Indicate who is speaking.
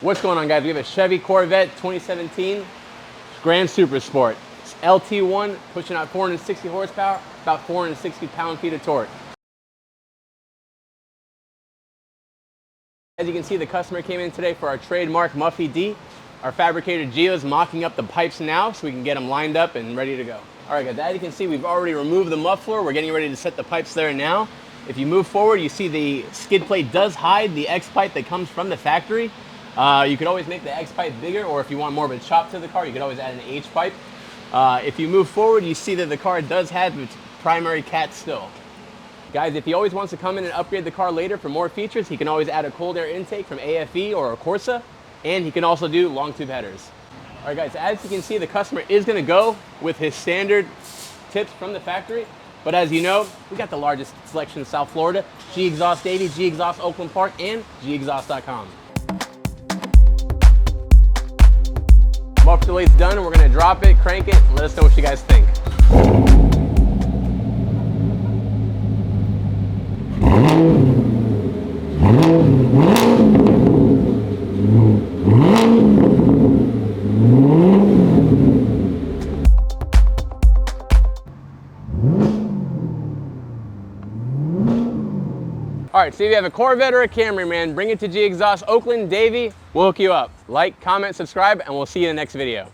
Speaker 1: What's going on, guys? We have a Chevy Corvette 2017 Grand Super Sport. It's LT1, pushing out 460 horsepower, about 460 pound-feet of torque. As you can see, the customer came in today for our trademark Muffy D. Our fabricator Gio is mocking up the pipes now so we can get them lined up and ready to go. All right, guys, as you can see, we've already removed the muffler. We're getting ready to set the pipes there now. If you move forward, you see the skid plate does hide the X pipe that comes from the factory. You could always make the X pipe bigger, or if you want more of a chop to the car, you could always add an H pipe. If you move forward, you see that the car does have its primary cat still. Guys, if he always wants to come in and upgrade the car later for more features, he can always add a cold air intake from AFE or a Corsa, and he can also do long tube headers. All right, guys, as you can see, the customer is going to go with his standard tips from the factory. But as you know, we got the largest selection in South Florida: Gexhaust 80, Gexhaust Oakland Park, and Gexhaust.com. Muffler delate's done, and we're going to drop it, crank it, and let us know what you guys think. All right, so if you have a Corvette or a Camry, man, bring it to Gexhaust, Oakland, Davie. We'll hook you up. Like, comment, subscribe, and we'll see you in the next video.